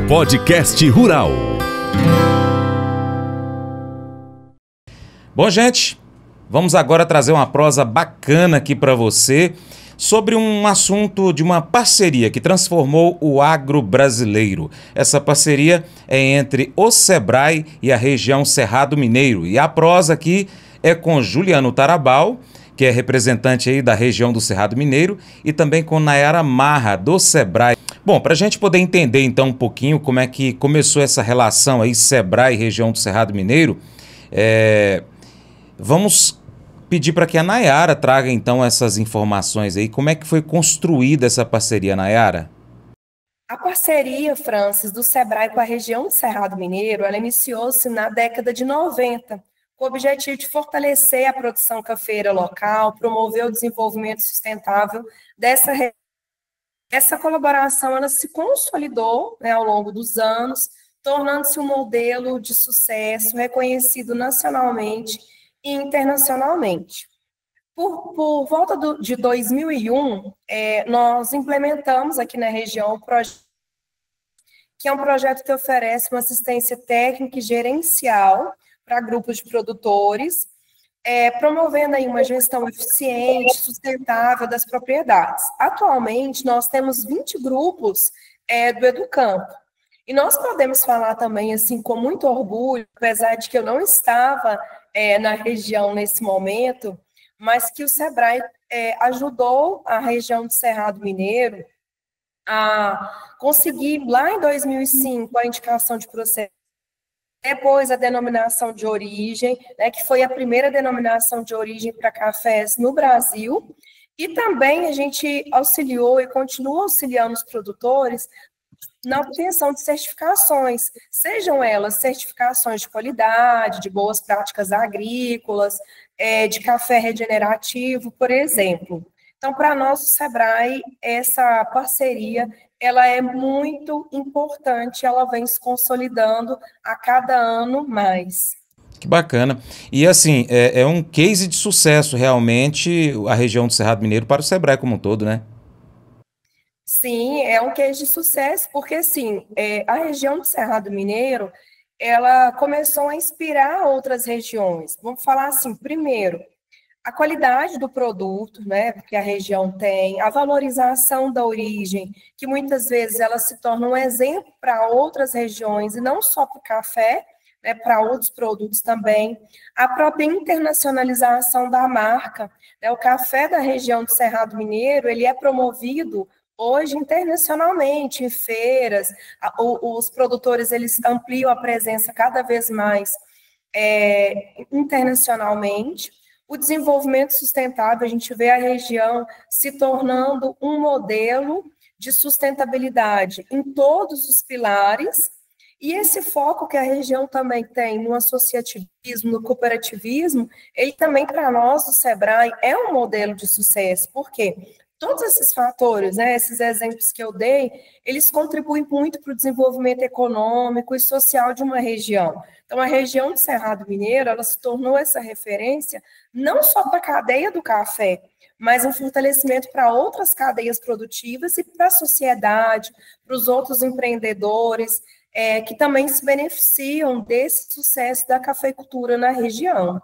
Podcast Rural. Bom, gente, vamos agora trazer uma prosa bacana aqui para você sobre um assunto de uma parceria que transformou o agro brasileiro. Essa parceria é entre o Sebrae e a região Cerrado Mineiro. E a prosa aqui é com Juliano Tarabal, que é representante aí da região do Cerrado Mineiro, e também com Nayara Marra, do Sebrae. Bom, para a gente poder entender então um pouquinho como é que começou essa relação aí, Sebrae e região do Cerrado Mineiro, vamos pedir para que a Nayara traga então essas informações aí. Como é que foi construída essa parceria, Nayara? A parceria, Francis, do Sebrae com a região do Cerrado Mineiro, ela iniciou-se na década de 90, com o objetivo de fortalecer a produção cafeeira local, promover o desenvolvimento sustentável dessa região. Essa colaboração ela se consolidou, né, ao longo dos anos, tornando-se um modelo de sucesso reconhecido nacionalmente e internacionalmente. Por volta de 2001, nós implementamos aqui na região o projeto, que é um projeto que oferece uma assistência técnica e gerencial para grupos de produtores, promovendo aí uma gestão eficiente, sustentável das propriedades. Atualmente, nós temos 20 grupos do Educampo. E nós podemos falar também, assim, com muito orgulho, apesar de que eu não estava na região nesse momento, mas que o Sebrae ajudou a região do Cerrado Mineiro a conseguir, lá em 2005, a indicação de processo, depois a denominação de origem, né, que foi a primeira denominação de origem para cafés no Brasil, e também a gente auxiliou e continua auxiliando os produtores na obtenção de certificações, sejam elas certificações de qualidade, de boas práticas agrícolas, de café regenerativo, por exemplo. Então, para nós, o Sebrae, essa parceria, ela é muito importante, ela vem se consolidando a cada ano mais. Que bacana. E assim, é um case de sucesso realmente a região do Cerrado Mineiro para o Sebrae como um todo, né? Sim, é um case de sucesso, porque assim, a região do Cerrado Mineiro, ela começou a inspirar outras regiões. Vamos falar assim, primeiro, a qualidade do produto, né, que a região tem, a valorização da origem, que muitas vezes ela se torna um exemplo para outras regiões, e não só para o café, né, para outros produtos também, a própria internacionalização da marca, né, o café da região do Cerrado Mineiro, ele é promovido hoje internacionalmente, em feiras, os produtores eles ampliam a presença cada vez mais internacionalmente. O desenvolvimento sustentável, a gente vê a região se tornando um modelo de sustentabilidade em todos os pilares, e esse foco que a região também tem no associativismo, no cooperativismo, ele também, para nós, do Sebrae, é um modelo de sucesso. Por quê? Todos esses fatores, né, esses exemplos que eu dei, eles contribuem muito para o desenvolvimento econômico e social de uma região. Então, a região do Cerrado Mineiro, ela se tornou essa referência não só para a cadeia do café, mas um fortalecimento para outras cadeias produtivas e para a sociedade, para os outros empreendedores, que também se beneficiam desse sucesso da cafeicultura na região.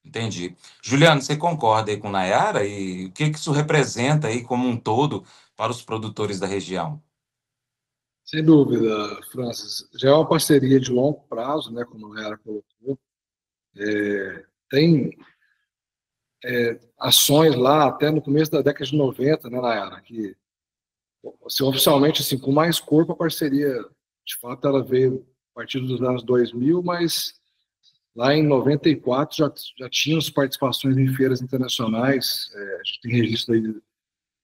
Entendi. Juliano, você concorda aí com Nayara? E o que isso representa aí como um todo para os produtores da região? Sem dúvida, Francis. Já é uma parceria de longo prazo, né, como a Nayara colocou. Tem ações lá até no começo da década de 90, né, Nayara, que assim, oficialmente, assim, com mais corpo, a parceria, de fato, ela veio a partir dos anos 2000, mas lá em 94 já tínhamos participações em feiras internacionais. A gente tem registro aí de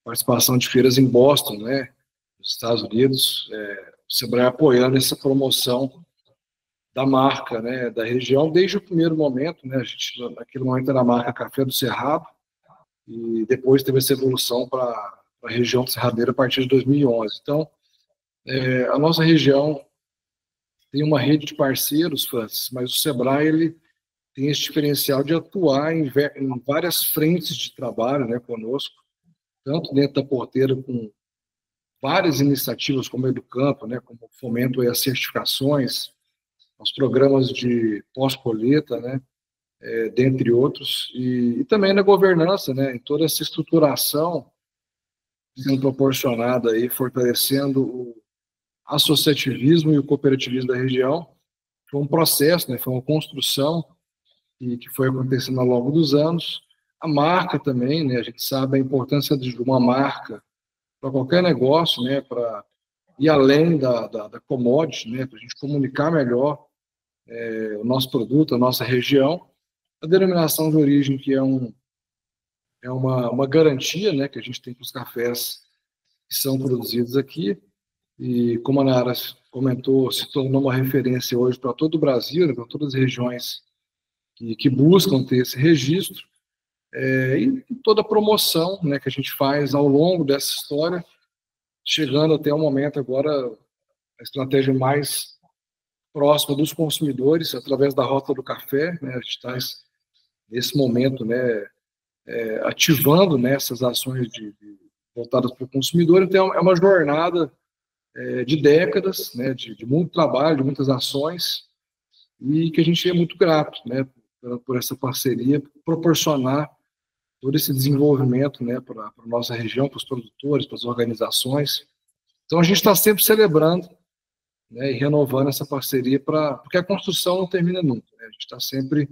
participação de feiras em Boston, né, nos Estados Unidos, o Sebrae apoiando essa promoção da marca, né, da região desde o primeiro momento, né, a gente naquele momento era a marca Café do Cerrado, e depois teve essa evolução para a região do Cerradeiro a partir de 2011. Então, a nossa região tem uma rede de parceiros, Francis, mas o Sebrae ele tem esse diferencial de atuar em várias frentes de trabalho, né, conosco, tanto dentro da porteira com várias iniciativas como a Educampo, né, como o fomento às certificações, aos programas de pós-colheita, né, dentre outros, e também na governança, né, em toda essa estruturação sendo proporcionada aí, fortalecendo o associativismo e o cooperativismo da região. Foi um processo, né, foi uma construção que foi acontecendo ao longo dos anos. A marca também, né, a gente sabe a importância de uma marca para qualquer negócio, né, para ir além da commodity, né, para a gente comunicar melhor o nosso produto, a nossa região. A denominação de origem, que é uma garantia, né, que a gente tem para os cafés que são produzidos aqui, e como a Nara comentou, se tornou uma referência hoje para todo o Brasil, né, para todas as regiões que buscam ter esse registro, e toda a promoção, né, que a gente faz ao longo dessa história, chegando até o momento agora, a estratégia mais próxima dos consumidores, através da Rota do Café, né, a gente está nesse momento, né, ativando, né, essas ações voltadas para o consumidor. Então, é uma jornada de décadas, né, de muito trabalho, de muitas ações, e que a gente é muito grato, né, por essa parceria, proporcionar todo esse desenvolvimento, né, para a nossa região, para os produtores, para as organizações. Então, a gente está sempre celebrando, né, e renovando essa parceria, porque a construção não termina nunca, né, a gente está sempre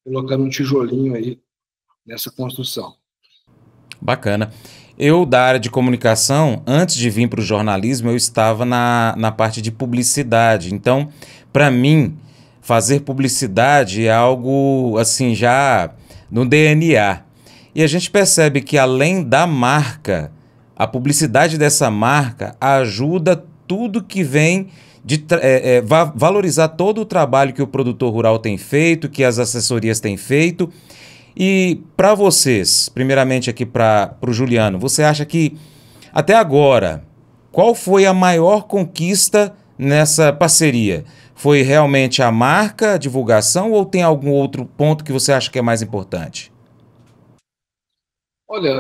colocando um tijolinho aí nessa construção. Bacana. Eu, da área de comunicação, antes de vir para o jornalismo, eu estava na parte de publicidade. Então, para mim, fazer publicidade é algo, assim, já no DNA. E a gente percebe que, além da marca, a publicidade dessa marca ajuda tudo que vem de valorizar todo o trabalho que o produtor rural tem feito, que as assessorias têm feito. E para vocês, primeiramente aqui para o Juliano, você acha que até agora, qual foi a maior conquista nessa parceria? Foi realmente a marca, a divulgação, ou tem algum outro ponto que você acha que é mais importante? Olha,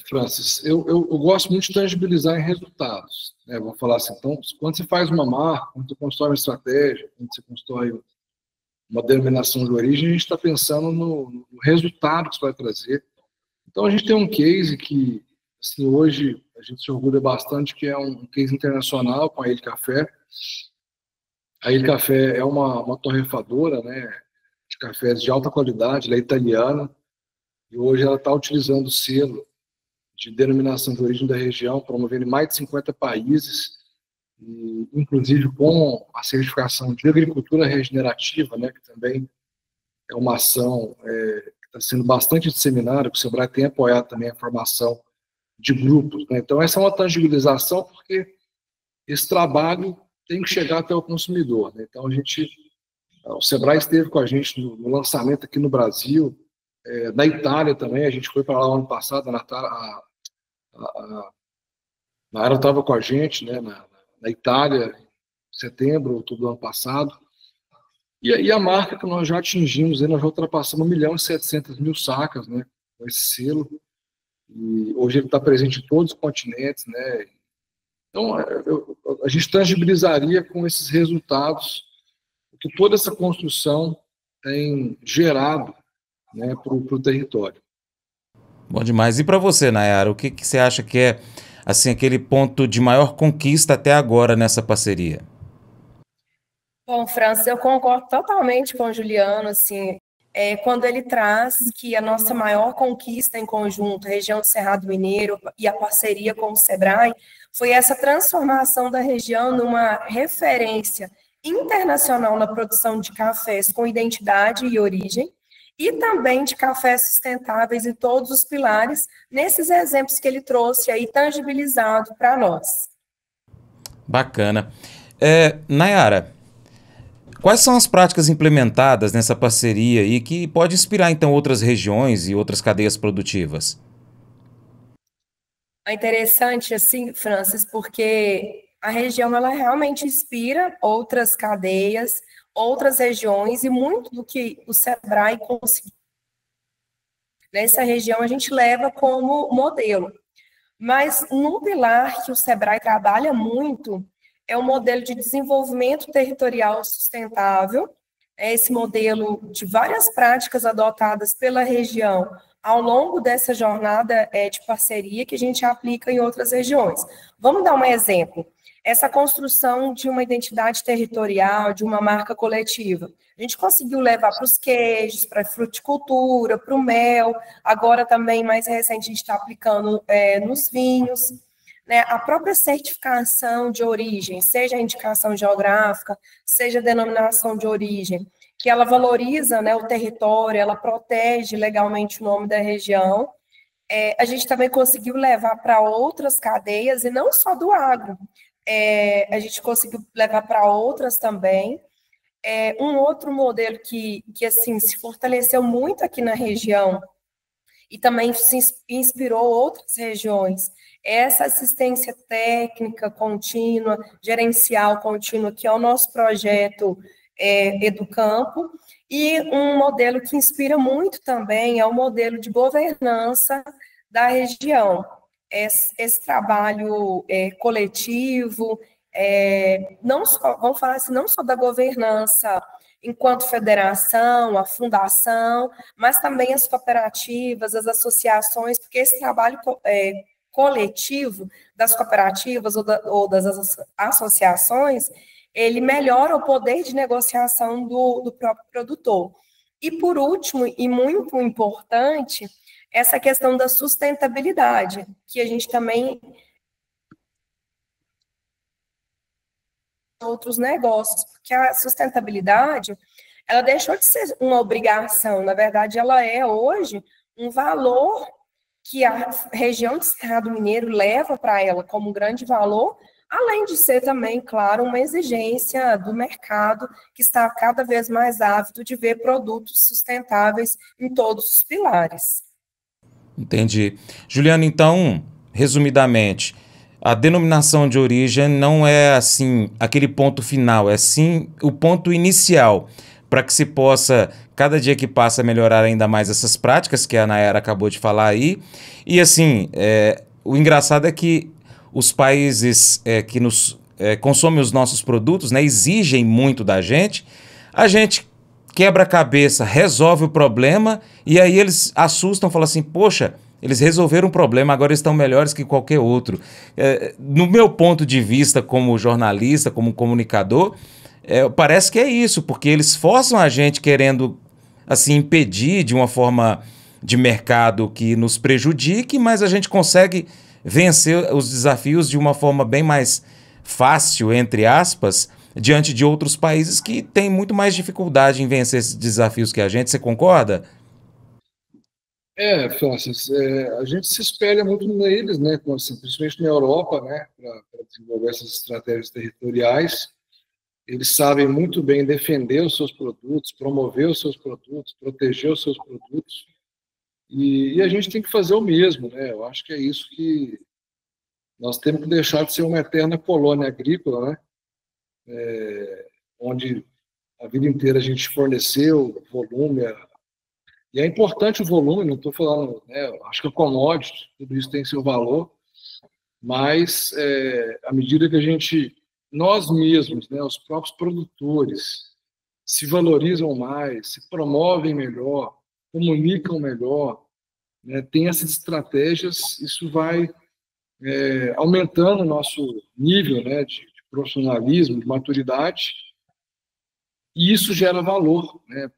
Francis, eu gosto muito de tangibilizar em resultados, né? Vou falar assim, então, quando você faz uma marca, quando você constrói uma estratégia, quando você constrói uma denominação de origem, a gente está pensando no resultado que isso vai trazer. Então, a gente tem um case que, assim, hoje a gente se orgulha bastante, que é um case internacional com a Ilha Café. A Ilha Café é uma torrefadora, né, de cafés de alta qualidade, ela é italiana, e hoje ela está utilizando o selo de denominação de origem da região, promovendo em mais de 50 países, e, inclusive com a certificação de agricultura regenerativa, né, que também é uma ação que está sendo bastante disseminada, que o Sebrae tem apoiado também a formação de grupos, né? Então, essa é uma tangibilização, porque esse trabalho tem que chegar até o consumidor, né? Então, o Sebrae esteve com a gente no lançamento aqui no Brasil, na Itália também, a gente foi para lá ano passado, a Nara estava com a gente, né, na Itália, em setembro, outubro do ano passado, e a marca que nós já atingimos, nós já ultrapassamos 1.700.000 sacas, né, com esse selo, e hoje ele está presente em todos os continentes, né. Então, a gente tangibilizaria com esses resultados o que toda essa construção tem gerado, né, para o território. Bom demais. E para você, Nayara, o que você acha que é assim, aquele ponto de maior conquista até agora nessa parceria? Bom, França, eu concordo totalmente com o Juliano, assim, quando ele traz que a nossa maior conquista em conjunto, a região do Cerrado Mineiro e a parceria com o Sebrae, foi essa transformação da região numa referência internacional na produção de cafés com identidade e origem, e também de cafés sustentáveis e todos os pilares, nesses exemplos que ele trouxe aí, tangibilizado para nós. Bacana. Nayara, quais são as práticas implementadas nessa parceria e que pode inspirar, então, outras regiões e outras cadeias produtivas? É interessante, assim, Francis, porque a região, ela realmente inspira outras cadeias, outras regiões, e muito do que o Sebrae conseguiu nessa região a gente leva como modelo. Mas um pilar que o Sebrae trabalha muito é o modelo de desenvolvimento territorial sustentável, é esse modelo de várias práticas adotadas pela região ao longo dessa jornada de parceria que a gente aplica em outras regiões. Vamos dar um exemplo. Essa construção de uma identidade territorial, de uma marca coletiva. A gente conseguiu levar para os queijos, para a fruticultura, para o mel, agora também, mais recente, a gente está aplicando nos vinhos. Né? A própria certificação de origem, seja a indicação geográfica, seja a denominação de origem, que ela valoriza, né, o território, ela protege legalmente o nome da região. A gente também conseguiu levar para outras cadeias, e não só do agro, a gente conseguiu levar para outras também. Um outro modelo que assim, se fortaleceu muito aqui na região e também se inspirou outras regiões, essa assistência técnica contínua, gerencial contínua, que é o nosso projeto Educampo, e um modelo que inspira muito também é o modelo de governança da região. Esse trabalho coletivo, não só, vamos falar assim, não só da governança enquanto federação, a fundação, mas também as cooperativas, as associações, porque esse trabalho coletivo das cooperativas ou das associações, ele melhora o poder de negociação do próprio produtor. E, por último, e muito importante, essa questão da sustentabilidade, que a gente também outros negócios, porque a sustentabilidade, ela deixou de ser uma obrigação, na verdade, ela é hoje um valor que a região de Cerrado Mineiro leva para ela como um grande valor, além de ser também, claro, uma exigência do mercado que está cada vez mais ávido de ver produtos sustentáveis em todos os pilares. Entendi. Juliana, então, resumidamente, a denominação de origem não é, assim, aquele ponto final, é sim o ponto inicial, para que se possa, cada dia que passa, melhorar ainda mais essas práticas que a Nayara acabou de falar aí. E, assim, o engraçado é que os países que consomem os nossos produtos, né, exigem muito da gente, a gente quebra a cabeça, resolve o problema, e aí eles assustam, falam assim, poxa, eles resolveram um problema, agora estão melhores que qualquer outro. No meu ponto de vista como jornalista, como comunicador, parece que é isso, porque eles forçam a gente querendo assim, impedir de uma forma de mercado que nos prejudique, mas a gente consegue vencer os desafios de uma forma bem mais fácil, entre aspas, diante de outros países que têm muito mais dificuldade em vencer esses desafios que a gente. Você concorda? Francis, a gente se espelha muito neles, né, assim, principalmente na Europa, né, para desenvolver essas estratégias territoriais. Eles sabem muito bem defender os seus produtos, promover os seus produtos, proteger os seus produtos, e a gente tem que fazer o mesmo, né? Eu acho que é isso que nós temos que deixar de ser uma eterna colônia agrícola, né? Onde a vida inteira a gente forneceu volume, e é importante o volume, não estou falando, né, acho que é commodity, tudo isso tem seu valor, mas à medida que nós mesmos, né, os próprios produtores, se valorizam mais, se promovem melhor, comunicam melhor, né, tem essas estratégias, isso vai aumentando o nosso nível, né, de profissionalismo, de maturidade, e isso gera valor, né,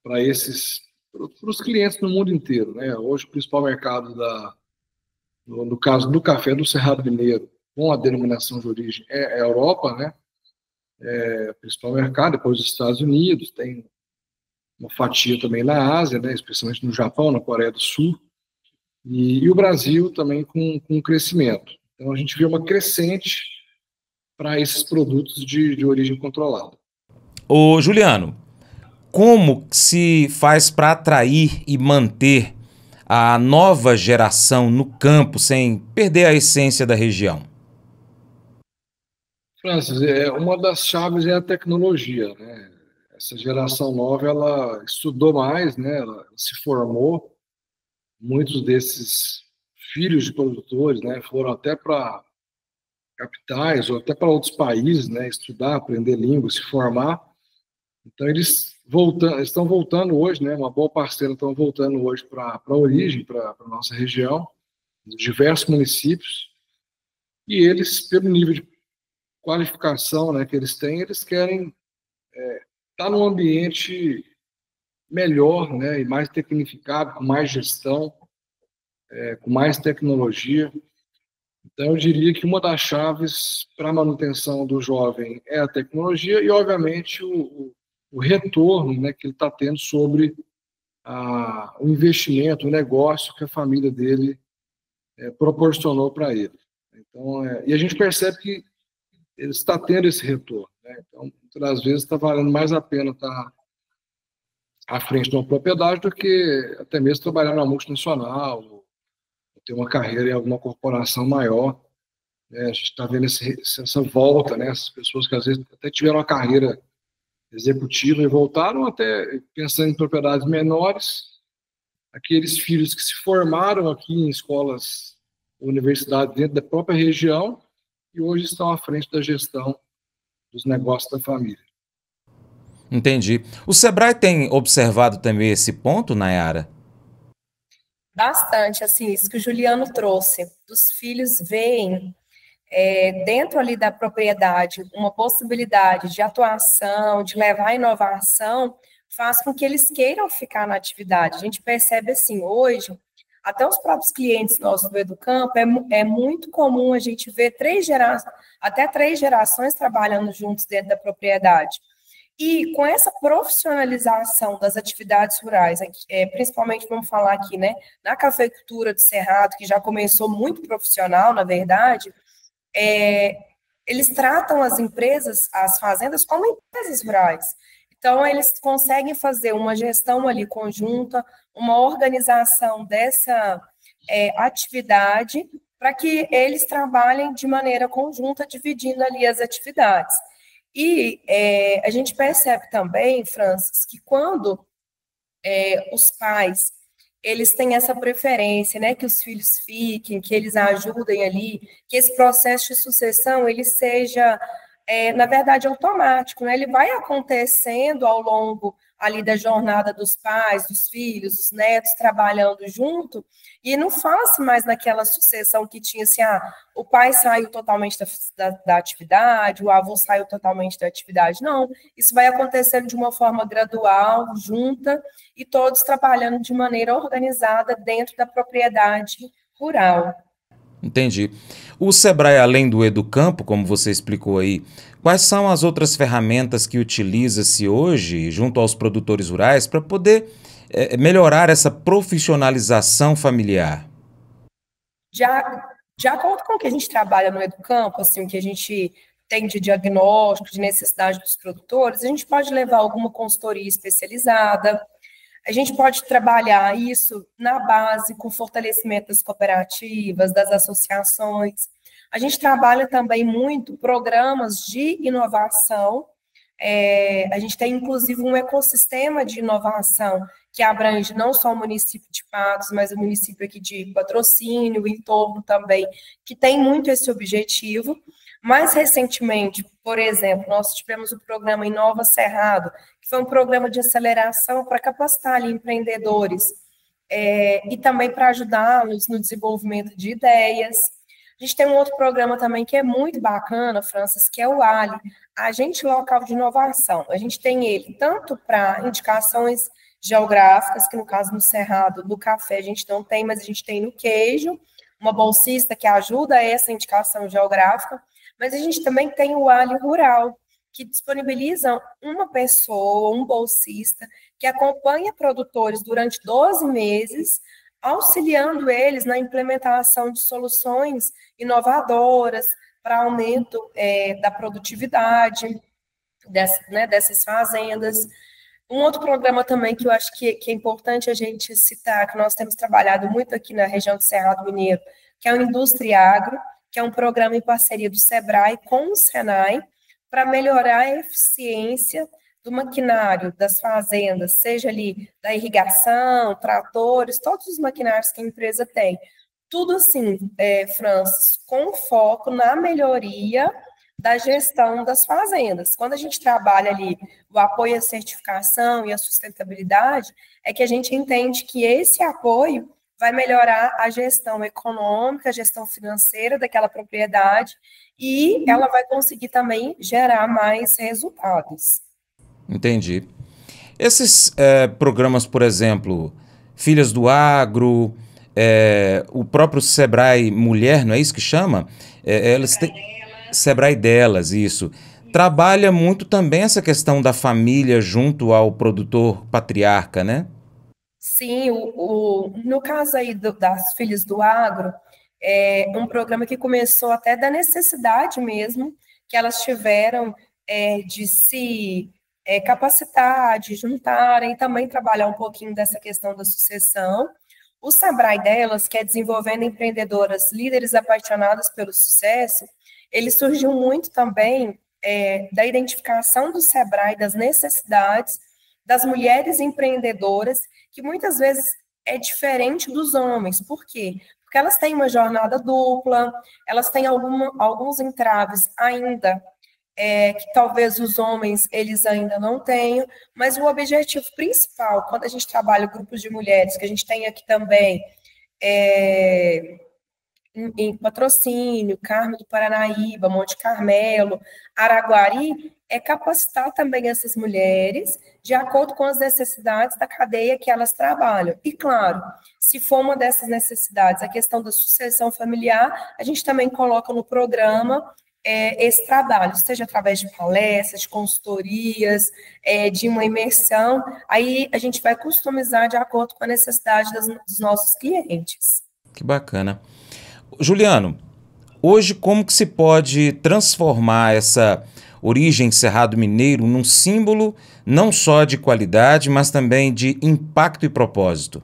para os clientes no mundo inteiro, né? Hoje o principal mercado no caso do café do Cerrado Mineiro, com a denominação de origem, é a Europa, né? O principal mercado, depois os Estados Unidos, tem uma fatia também na Ásia, né? Especialmente no Japão, na Coreia do Sul, e o Brasil também com crescimento. Então a gente vê uma crescente para esses produtos de origem controlada. Ô Juliano, como se faz para atrair e manter a nova geração no campo sem perder a essência da região? Francis, uma das chaves é a tecnologia, né? Essa geração nova, ela estudou mais, né? Ela se formou. Muitos desses filhos de produtores, né, foram até para capitais ou até para outros países, né, estudar, aprender língua, se formar. Então, estão voltando hoje, né, uma boa parcela estão voltando hoje para a origem, para a nossa região, diversos municípios, e eles, pelo nível de qualificação, né, que eles têm, eles querem estar num ambiente melhor, né, e mais tecnificado, com mais gestão, com mais tecnologia. Então, eu diria que uma das chaves para a manutenção do jovem é a tecnologia e, obviamente, o retorno, né, que ele está tendo sobre o investimento, o negócio que a família dele proporcionou para ele. Então, e a gente percebe que ele está tendo esse retorno, né? Então, muitas das vezes está valendo mais a pena estar à frente de uma propriedade do que até mesmo trabalhar numa multinacional, ou ter uma carreira em alguma corporação maior, né? A gente está vendo essa volta, né? Essas pessoas que às vezes até tiveram uma carreira executiva e voltaram até pensando em propriedades menores, aqueles filhos que se formaram aqui em escolas, universidades dentro da própria região e hoje estão à frente da gestão dos negócios da família. Entendi. O Sebrae tem observado também esse ponto, Nayara? Bastante, assim, isso que o Juliano trouxe, dos filhos veem dentro ali da propriedade uma possibilidade de atuação, de levar a inovação, faz com que eles queiram ficar na atividade. A gente percebe assim, hoje, até os próprios clientes nossos do Educampo, é muito comum a gente ver até três gerações trabalhando juntos dentro da propriedade. E com essa profissionalização das atividades rurais, principalmente vamos falar aqui, né, na cafeicultura do Cerrado, que já começou muito profissional, na verdade, eles tratam as empresas, as fazendas, como empresas rurais. Então, eles conseguem fazer uma gestão ali conjunta, uma organização dessa atividade, para que eles trabalhem de maneira conjunta, dividindo ali as atividades. E a gente percebe também, Francis, que quando os pais eles têm essa preferência, né, que os filhos fiquem, que eles ajudem ali, que esse processo de sucessão ele seja, na verdade, automático, né? Ele vai acontecendo ao longo ali da jornada dos pais, dos filhos, dos netos trabalhando junto, e não fala-se mais naquela sucessão que tinha assim, o pai saiu totalmente da atividade, o avô saiu totalmente da atividade. Não, isso vai acontecendo de uma forma gradual, junta, e todos trabalhando de maneira organizada dentro da propriedade rural. Entendi. O Sebrae, além do Educampo, como você explicou aí, quais são as outras ferramentas que utiliza-se hoje junto aos produtores rurais para poder melhorar essa profissionalização familiar? De acordo com o que a gente trabalha no Educampo, assim, o que a gente tem de diagnóstico, de necessidade dos produtores, a gente pode levar alguma consultoria especializada, a gente pode trabalhar isso na base com fortalecimento das cooperativas, das associações. A gente trabalha também muito programas de inovação. A gente tem, inclusive, um ecossistema de inovação que abrange não só o município de Patos, mas o município aqui de Patrocínio, o entorno também, que tem muito esse objetivo. Mais recentemente, por exemplo, nós tivemos o programa Inova Cerrado, que foi um programa de aceleração para capacitar ali empreendedores e também para ajudá-los no desenvolvimento de ideias. A gente tem um outro programa também que é muito bacana, Francis, que é o ALI, Agente Local de Inovação. A gente tem ele tanto para indicações geográficas, que no caso no Cerrado, do café a gente não tem, mas a gente tem no queijo, uma bolsista que ajuda essa indicação geográfica, mas a gente também tem o ALI Rural, que disponibiliza uma pessoa, um bolsista, que acompanha produtores durante 12 meses, auxiliando eles na implementação de soluções inovadoras para aumento da produtividade dessas fazendas. Um outro programa também que eu acho que é importante a gente citar, que nós temos trabalhado muito aqui na região do Cerrado Mineiro, que é o Indústria Agro, que é um programa em parceria do Sebrae com o Senai, para melhorar a eficiência do maquinário das fazendas, seja ali da irrigação, tratores, todos os maquinários que a empresa tem, Tudo assim, Francis, com foco na melhoria da gestão das fazendas. Quando a gente trabalha ali o apoio à certificação e à sustentabilidade, é que a gente entende que esse apoio vai melhorar a gestão econômica, a gestão financeira daquela propriedade e ela vai conseguir também gerar mais resultados. Entendi. Esses programas, por exemplo, Filhas do Agro, o próprio Sebrae Mulher, não é isso que chama? Elas têm Sebrae Delas, isso. Trabalha muito também essa questão da família junto ao produtor patriarca, né? Sim, no caso aí das Filhas do Agro, é um programa que começou até da necessidade mesmo que elas tiveram de se capacitar, de juntarem, também trabalhar um pouquinho dessa questão da sucessão. O Sebrae delas, que é desenvolvendo empreendedoras líderes apaixonadas pelo sucesso, ele surgiu muito também da identificação do Sebrae, das necessidades das mulheres empreendedoras, que muitas vezes é diferente dos homens. Por quê? Porque elas têm uma jornada dupla, elas têm alguns entraves ainda que talvez os homens eles ainda não tenham, mas o objetivo principal, quando a gente trabalha grupos de mulheres, que a gente tem aqui também em Patrocínio, Carmo do Paranaíba, Monte Carmelo, Araguari, é capacitar também essas mulheres de acordo com as necessidades da cadeia que elas trabalham. E, claro, se for uma dessas necessidades, a questão da sucessão familiar, a gente também coloca no programa esse trabalho, seja através de palestras, de consultorias, de uma imersão, aí a gente vai customizar de acordo com a necessidade dos nossos clientes. Que bacana. Juliano, hoje como que se pode transformar essa origem Cerrado Mineiro num símbolo não só de qualidade, mas também de impacto e propósito?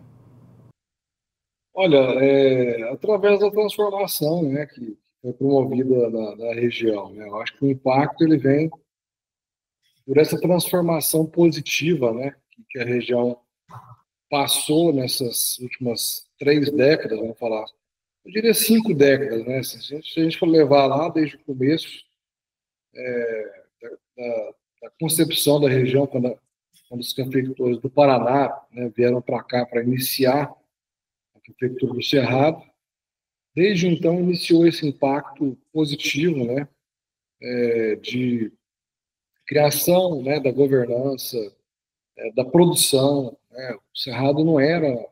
Olha, através da transformação, né, que foi promovida na região, né, eu acho que o impacto ele vem por essa transformação positiva, né, que a região passou nessas últimas 3 décadas, vamos falar, eu diria 5 décadas, né, se a gente for levar lá desde o começo da concepção da região, quando os cafeicultores do Paraná, né, vieram para cá para iniciar a prefeitura do Cerrado. Desde então, iniciou esse impacto positivo, né, de criação, né, da governança, da produção. Né. O Cerrado não era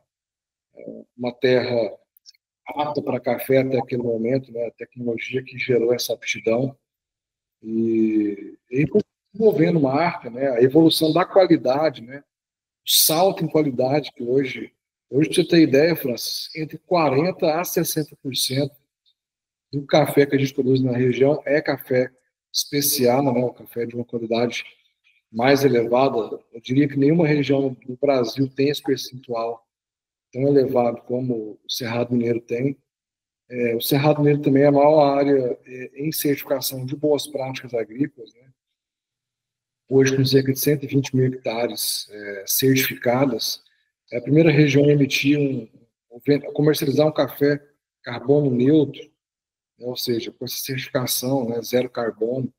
uma terra apta para café até aquele momento, né, a tecnologia que gerou essa aptidão. E desenvolvendo marca, né, a evolução da qualidade, né, o salto em qualidade que hoje para você ter ideia, Francis, entre 40% a 60% do café que a gente produz na região é café especial, né, o café de uma qualidade mais elevada. Eu diria que nenhuma região do Brasil tem esse percentual tão elevado como o Cerrado Mineiro tem. O Cerrado Mineiro também é a maior área em certificação de boas práticas agrícolas, né? Hoje com cerca de 120 mil hectares certificadas. É a primeira região a emitir, a comercializar um café carbono neutro, né? Ou seja, com essa certificação, né, zero carbono,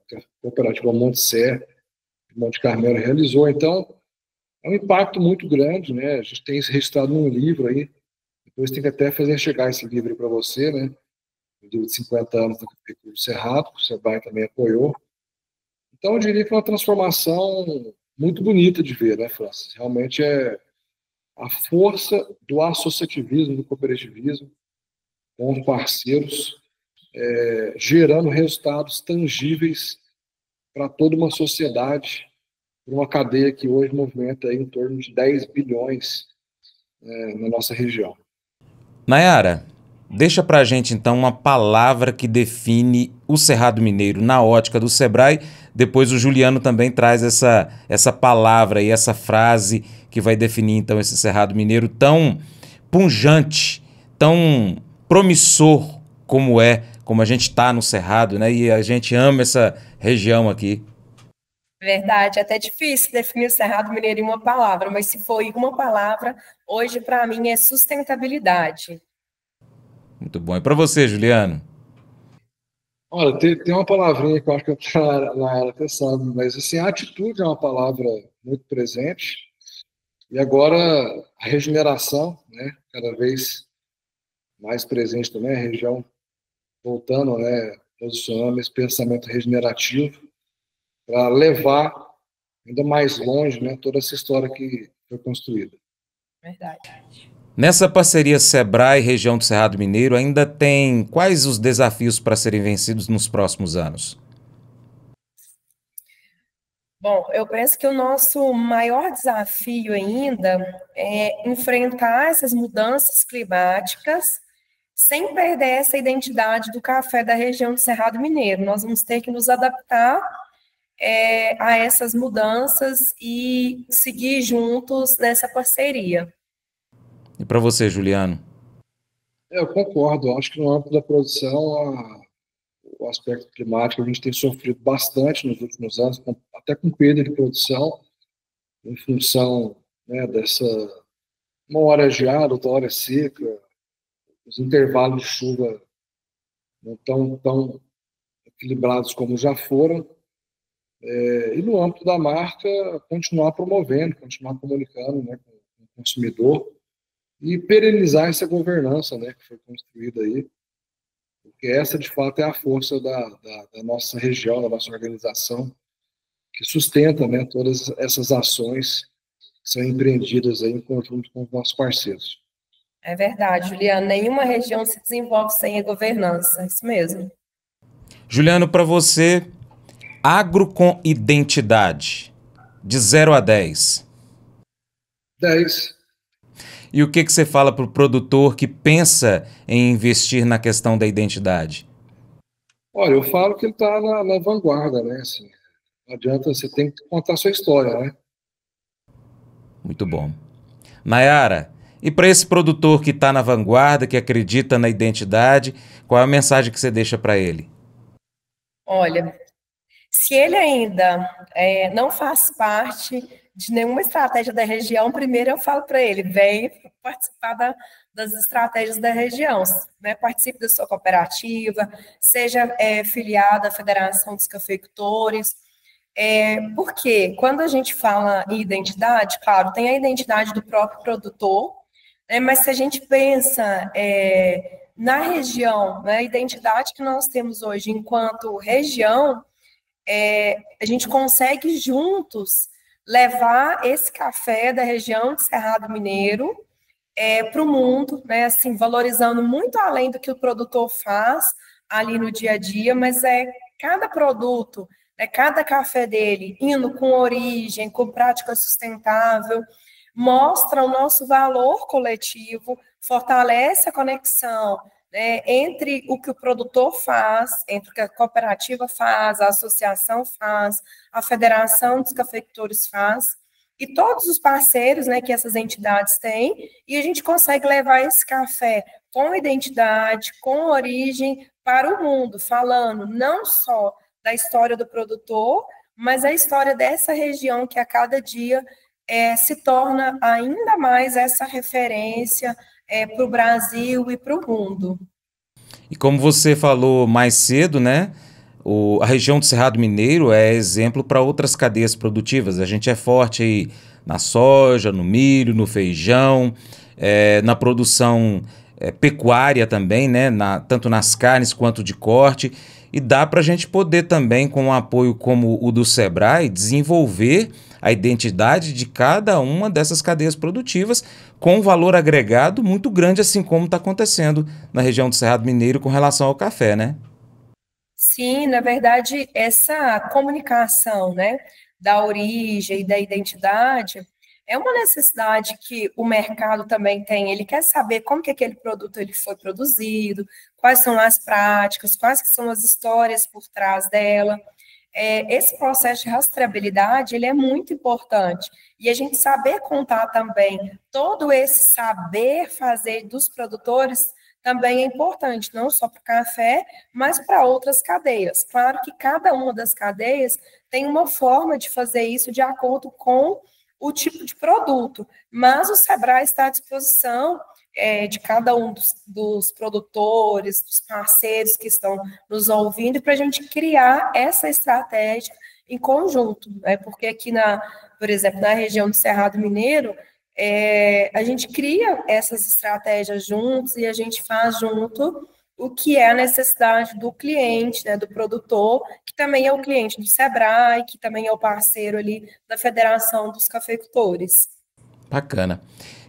que a cooperativa Monte Serra, Monte Carmelo realizou. Então, é um impacto muito grande, né? A gente tem isso registrado num livro aí. Depois tem que até fazer chegar esse livro para você, né? O livro de 50 anos da Prefeitura do Cerrado, que o Sebrae também apoiou. Então, eu diria que é uma transformação muito bonita de ver, né, Francis? Realmente é a força do associativismo, do cooperativismo, com os parceiros, gerando resultados tangíveis para toda uma sociedade, uma cadeia que hoje movimenta aí em torno de 10 bilhões na nossa região. Nayara, deixa pra gente então uma palavra que define o Cerrado Mineiro na ótica do Sebrae. Depois o Juliano também traz essa palavra e essa frase que vai definir então esse Cerrado Mineiro tão pungente, tão promissor como a gente está no Cerrado, né? E a gente ama essa região aqui. Verdade, é até difícil definir o Cerrado Mineiro em uma palavra, mas se for em uma palavra, hoje para mim é sustentabilidade. Muito bom. E para você, Juliano? Olha, tem uma palavrinha que eu acho que na área até sabe, mas assim, a atitude é uma palavra muito presente, e agora a regeneração, né, cada vez mais presente também, a região voltando, né, posicionando esse pensamento regenerativo para levar ainda mais longe, né, toda essa história que foi construída. Verdade. Nessa parceria Sebrae região do Cerrado Mineiro, ainda tem quais os desafios para serem vencidos nos próximos anos? Bom, eu penso que o nosso maior desafio ainda é enfrentar essas mudanças climáticas sem perder essa identidade do café da região do Cerrado Mineiro. Nós vamos ter que nos adaptar a essas mudanças e seguir juntos nessa parceria. E para você, Juliano? Eu concordo, eu acho que no âmbito da produção, o aspecto climático a gente tem sofrido bastante nos últimos anos, até com perda de produção, em função, né, dessa uma hora geada, outra hora seca, os intervalos de chuva não tão equilibrados como já foram. E no âmbito da marca, continuar promovendo, continuar comunicando, né, com o consumidor e perenizar essa governança, né, que foi construída aí, porque essa, de fato, é a força da nossa região, da nossa organização, que sustenta, né, todas essas ações que são empreendidas aí em conjunto com os nossos parceiros. É verdade, Juliana. Nenhuma região se desenvolve sem a governança. É isso mesmo. Juliano, para você, agro com identidade, de 0 a 10. 10. E o que você fala para o produtor que pensa em investir na questão da identidade? Olha, eu falo que ele está na vanguarda, né? Assim, não adianta, você tem que contar a sua história, né? Muito bom. Nayara, e para esse produtor que está na vanguarda, que acredita na identidade, qual é a mensagem que você deixa para ele? Olha, se ele ainda não faz parte de nenhuma estratégia da região, primeiro eu falo para ele, vem participar das estratégias da região, né? Participe da sua cooperativa, seja filiado à Federação dos Cafeicultores, porque quando a gente fala em identidade, claro, tem a identidade do próprio produtor, né, mas se a gente pensa na região, né, a identidade que nós temos hoje enquanto região, a gente consegue juntos levar esse café da região de Cerrado Mineiro para o mundo, né, assim, valorizando muito além do que o produtor faz ali no dia a dia, mas cada produto, cada café dele indo com origem, com prática sustentável, mostra o nosso valor coletivo, fortalece a conexão, né, entre o que o produtor faz, entre o que a cooperativa faz, a associação faz, a Federação dos Cafeicultores faz, e todos os parceiros, né, que essas entidades têm, e a gente consegue levar esse café com identidade, com origem para o mundo, falando não só da história do produtor, mas a história dessa região que a cada dia se torna ainda mais essa referência para o Brasil e para o mundo. E como você falou mais cedo, né? A região do Cerrado Mineiro é exemplo para outras cadeias produtivas. A gente é forte aí na soja, no milho, no feijão, na produção pecuária também, né? Tanto nas carnes quanto de corte. E dá para a gente poder também, com um apoio como o do Sebrae, desenvolver a identidade de cada uma dessas cadeias produtivas com um valor agregado muito grande, assim como está acontecendo na região do Cerrado Mineiro com relação ao café, né? Sim, na verdade, essa comunicação, né, da origem e da identidade é uma necessidade que o mercado também tem. Ele quer saber como que aquele produto ele foi produzido, quais são as práticas, quais que são as histórias por trás dela. Esse processo de rastreabilidade, ele é muito importante. E a gente saber contar também todo esse saber fazer dos produtores também é importante, não só para o café, mas para outras cadeias. Claro que cada uma das cadeias tem uma forma de fazer isso de acordo com o tipo de produto, mas o Sebrae está à disposição de cada um dos produtores, dos parceiros que estão nos ouvindo, para a gente criar essa estratégia em conjunto, né? Porque aqui, por exemplo, na região do Cerrado Mineiro, a gente cria essas estratégias juntos e a gente faz junto o que é a necessidade do cliente, né, do produtor, que também é o cliente do Sebrae, que também é o parceiro ali da Federação dos Cafeicultores. Bacana.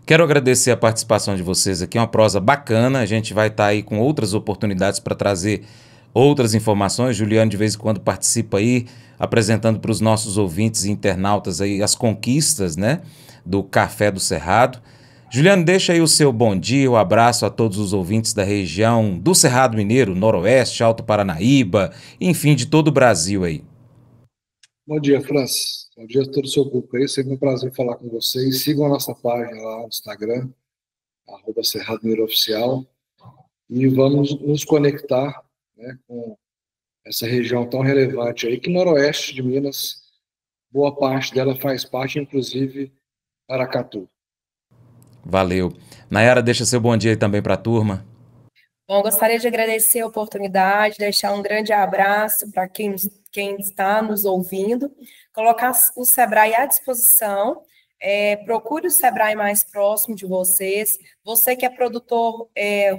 Quero agradecer a participação de vocês aqui, é uma prosa bacana, a gente vai estar aí com outras oportunidades para trazer outras informações. Juliano de vez em quando participa aí, apresentando para os nossos ouvintes e internautas aí as conquistas, né, do Café do Cerrado. Juliano, deixa aí o seu bom dia, um abraço a todos os ouvintes da região do Cerrado Mineiro, Noroeste, Alto Paranaíba, enfim, de todo o Brasil aí. Bom dia, Francis. Bom dia a todo o seu grupo aí. Sempre um prazer falar com vocês. Sigam a nossa página lá no Instagram, @Cerrado Mineiro Oficial, e vamos nos conectar, né, com essa região tão relevante aí, que Noroeste de Minas, boa parte dela faz parte, inclusive Paracatu. Valeu. Nayara, deixa seu bom dia aí também para a turma. Bom, gostaria de agradecer a oportunidade, deixar um grande abraço para quem está nos ouvindo, colocar o Sebrae à disposição, procure o Sebrae mais próximo de vocês, você que é produtor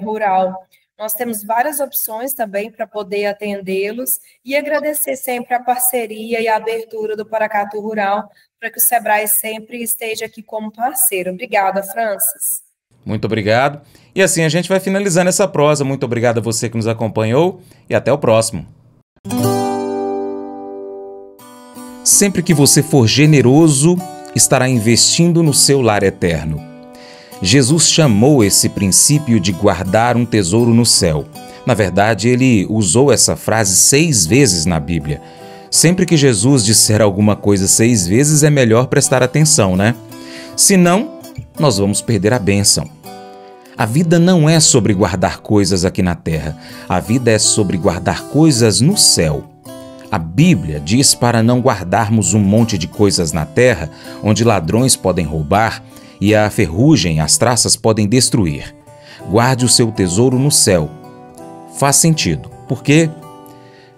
rural, nós temos várias opções também para poder atendê-los e agradecer sempre a parceria e a abertura do Paracatu Rural para que o Sebrae sempre esteja aqui como parceiro. Obrigada, Francis. Muito obrigado. E assim a gente vai finalizando essa prosa. Muito obrigado a você que nos acompanhou e até o próximo. Sempre que você for generoso, estará investindo no seu lar eterno. Jesus chamou esse princípio de guardar um tesouro no céu. Na verdade, ele usou essa frase 6 vezes na Bíblia. Sempre que Jesus disser alguma coisa 6 vezes, é melhor prestar atenção, né? Senão, nós vamos perder a bênção. A vida não é sobre guardar coisas aqui na terra. A vida é sobre guardar coisas no céu. A Bíblia diz para não guardarmos um monte de coisas na terra, onde ladrões podem roubar e a ferrugem, as traças podem destruir. Guarde o seu tesouro no céu. Faz sentido. Por quê?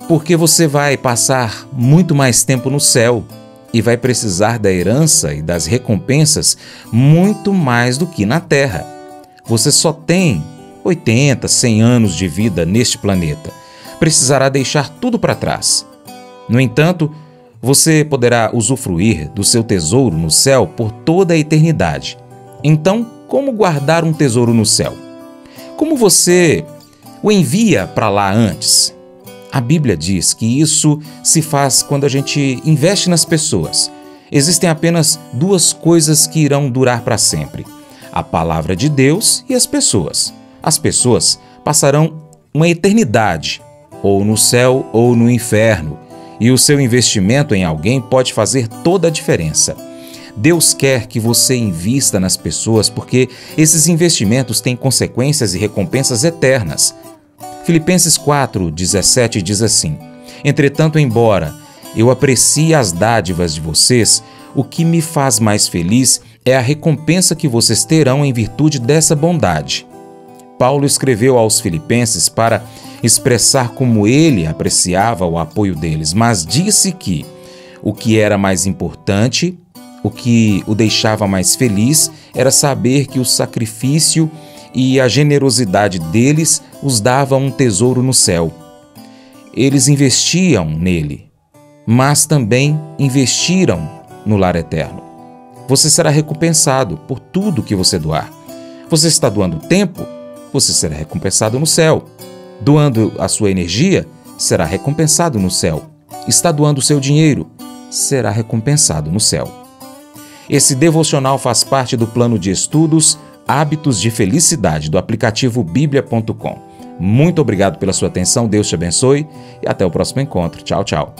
Porque você vai passar muito mais tempo no céu e vai precisar da herança e das recompensas muito mais do que na terra. Você só tem 80, 100 anos de vida neste planeta. Precisará deixar tudo para trás. No entanto, você poderá usufruir do seu tesouro no céu por toda a eternidade. Então, como guardar um tesouro no céu? Como você o envia para lá antes? A Bíblia diz que isso se faz quando a gente investe nas pessoas. Existem apenas 2 coisas que irão durar para sempre: a palavra de Deus e as pessoas. As pessoas passarão uma eternidade, ou no céu ou no inferno, e o seu investimento em alguém pode fazer toda a diferença. Deus quer que você invista nas pessoas porque esses investimentos têm consequências e recompensas eternas. Filipenses 4:17 diz assim: Entretanto, embora eu aprecie as dádivas de vocês, o que me faz mais feliz é a recompensa que vocês terão em virtude dessa bondade. Paulo escreveu aos Filipenses para expressar como ele apreciava o apoio deles, mas disse que o que era mais importante, o que o deixava mais feliz, era saber que o sacrifício e a generosidade deles os dava um tesouro no céu. Eles investiam nele, mas também investiram no lar eterno. Você será recompensado por tudo que você doar. Você está doando tempo? Você será recompensado no céu. Doando a sua energia, será recompensado no céu. Está doando o seu dinheiro, será recompensado no céu. Esse devocional faz parte do plano de estudos Hábitos de Felicidade do aplicativo biblia.com. Muito obrigado pela sua atenção, Deus te abençoe e até o próximo encontro. Tchau, tchau.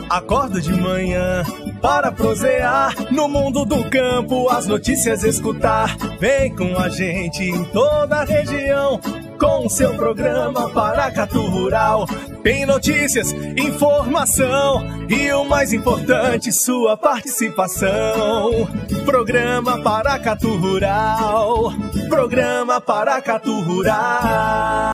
Acordo de manhã para prosear no mundo do campo, as notícias escutar. Vem com a gente em toda a região com o seu programa Paracatu Rural. Tem notícias, informação e o mais importante, sua participação. Programa Paracatu Rural. Programa Paracatu Rural.